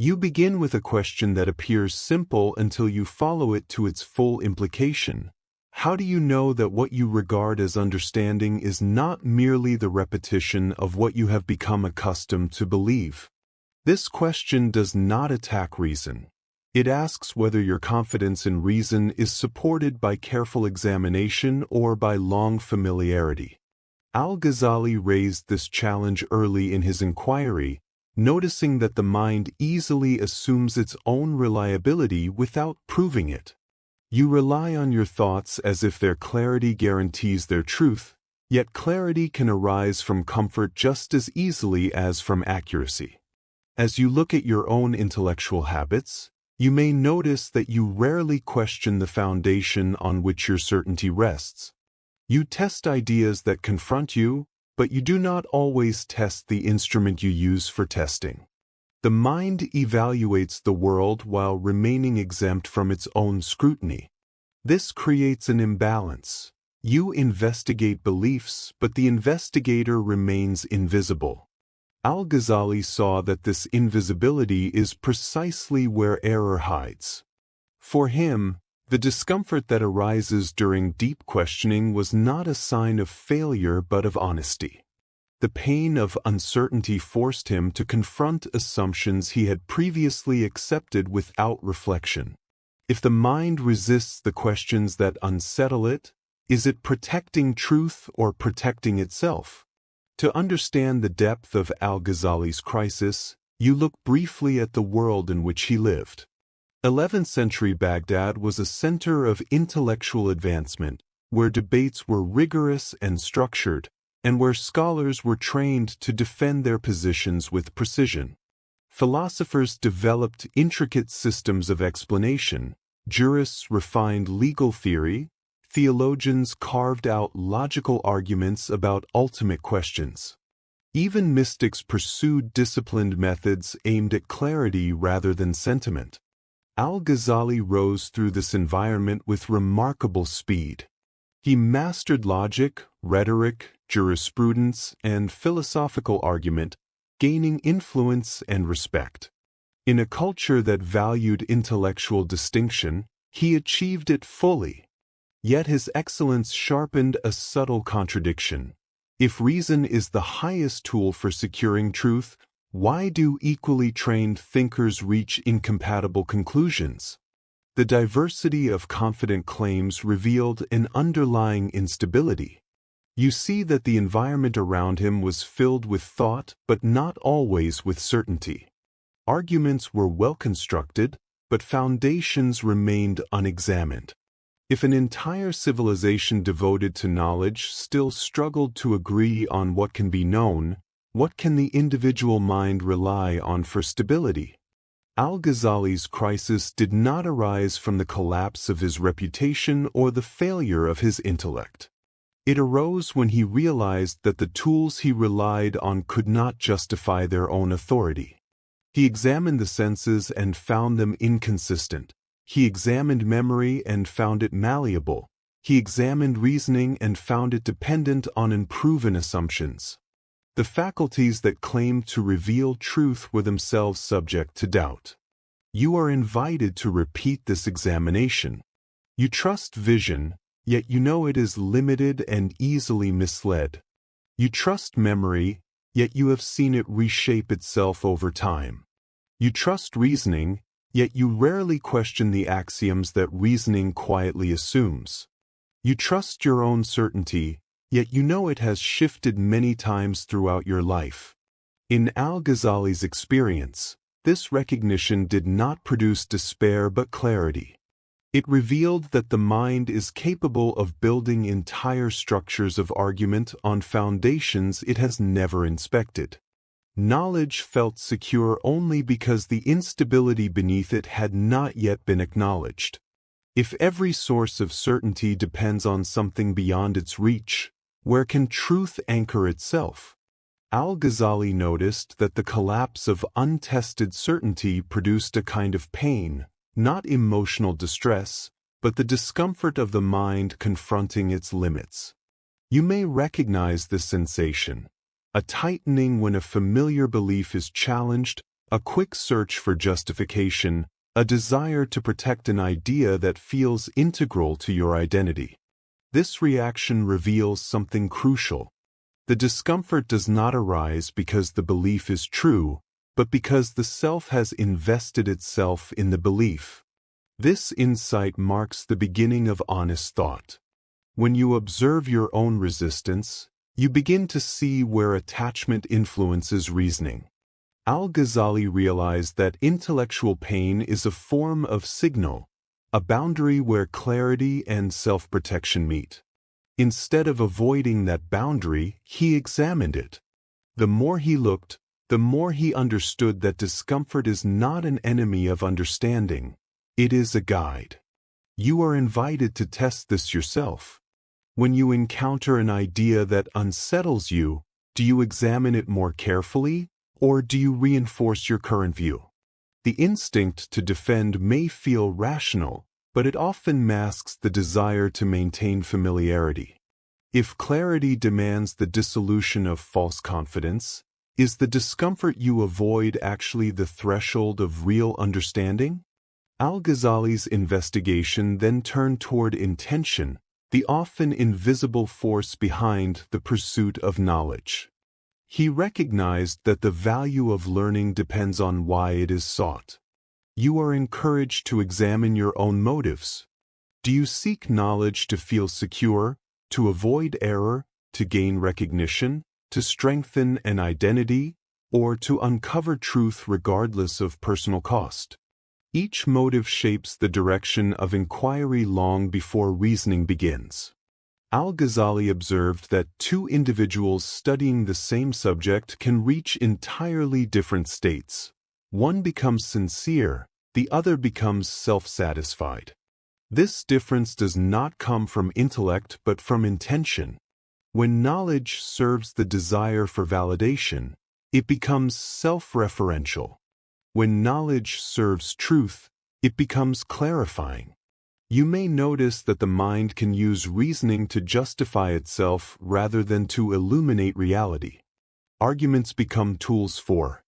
You begin with a question that appears simple until you follow it to its full implication. How do you know that what you regard as understanding is not merely the repetition of what you have become accustomed to believe? This question does not attack reason. It asks whether your confidence in reason is supported by careful examination or by long familiarity. Al Ghazali raised this challenge early in his inquiry, noticing that the mind easily assumes its own reliability without proving it. You rely on your thoughts as if their clarity guarantees their truth, yet clarity can arise from comfort just as easily as from accuracy. As you look at your own intellectual habits, you may notice that you rarely question the foundation on which your certainty rests. You test ideas that confront you, but you do not always test the instrument you use for testing. The mind evaluates the world while remaining exempt from its own scrutiny. This creates an imbalance. You investigate beliefs, but the investigator remains invisible. Al Ghazali saw that this invisibility is precisely where error hides. For him, the discomfort that arises during deep questioning was not a sign of failure but of honesty. The pain of uncertainty forced him to confront assumptions he had previously accepted without reflection. If the mind resists the questions that unsettle it, is it protecting truth or protecting itself? To understand the depth of Al Ghazali's crisis, you look briefly at the world in which he lived. 11th century Baghdad was a center of intellectual advancement, where debates were rigorous and structured, and where scholars were trained to defend their positions with precision. Philosophers developed intricate systems of explanation, jurists refined legal theory, theologians carved out logical arguments about ultimate questions. Even mystics pursued disciplined methods aimed at clarity rather than sentiment. Al Ghazali rose through this environment with remarkable speed. He mastered logic, rhetoric, jurisprudence, and philosophical argument, gaining influence and respect. In a culture that valued intellectual distinction, he achieved it fully. Yet his excellence sharpened a subtle contradiction. If reason is the highest tool for securing truth, why do equally trained thinkers reach incompatible conclusions? The diversity of confident claims revealed an underlying instability. You see that the environment around him was filled with thought, but not always with certainty. Arguments were well constructed, but foundations remained unexamined. If an entire civilization devoted to knowledge still struggled to agree on what can be known, what can the individual mind rely on for stability? Al Ghazali's crisis did not arise from the collapse of his reputation or the failure of his intellect. It arose when he realized that the tools he relied on could not justify their own authority. He examined the senses and found them inconsistent. He examined memory and found it malleable. He examined reasoning and found it dependent on unproven assumptions. The faculties that claimed to reveal truth were themselves subject to doubt. You are invited to repeat this examination. You trust vision, yet you know it is limited and easily misled. You trust memory, yet you have seen it reshape itself over time. You trust reasoning, yet you rarely question the axioms that reasoning quietly assumes. You trust your own certainty, yet you know it has shifted many times throughout your life. In Al Ghazali's experience, this recognition did not produce despair but clarity. It revealed that the mind is capable of building entire structures of argument on foundations it has never inspected. Knowledge felt secure only because the instability beneath it had not yet been acknowledged. If every source of certainty depends on something beyond its reach, where can truth anchor itself? Al Ghazali noticed that the collapse of untested certainty produced a kind of pain, not emotional distress, but the discomfort of the mind confronting its limits. You may recognize this sensation, a tightening when a familiar belief is challenged, A quick search for justification, a desire to protect an idea that feels integral to your identity. This reaction reveals something crucial. The discomfort does not arise because the belief is true, but because the self has invested itself in the belief. This insight marks the beginning of honest thought. When you observe your own resistance, you begin to see where attachment influences reasoning. Al Ghazali realized that intellectual pain is a form of signal, a boundary where clarity and self-protection meet. Instead of avoiding that boundary, he examined it. The more he looked, the more he understood that discomfort is not an enemy of understanding. It is a guide. You are invited to test this yourself. When you encounter an idea that unsettles you, do you examine it more carefully, or do you reinforce your current view? The instinct to defend may feel rational, but it often masks the desire to maintain familiarity. If clarity demands the dissolution of false confidence, is the discomfort you avoid actually the threshold of real understanding? Al Ghazali's investigation then turned toward intention, the often invisible force behind the pursuit of knowledge. He recognized that the value of learning depends on why it is sought. You are encouraged to examine your own motives. Do you seek knowledge to feel secure, to avoid error, to gain recognition, to strengthen an identity, or to uncover truth regardless of personal cost? Each motive shapes the direction of inquiry long before reasoning begins. Al Ghazali observed that two individuals studying the same subject can reach entirely different states. One becomes sincere, the other becomes self-satisfied. This difference does not come from intellect but from intention. When knowledge serves the desire for validation, it becomes self-referential. When knowledge serves truth, it becomes clarifying. You may notice that the mind can use reasoning to justify itself rather than to illuminate reality. Arguments become tools for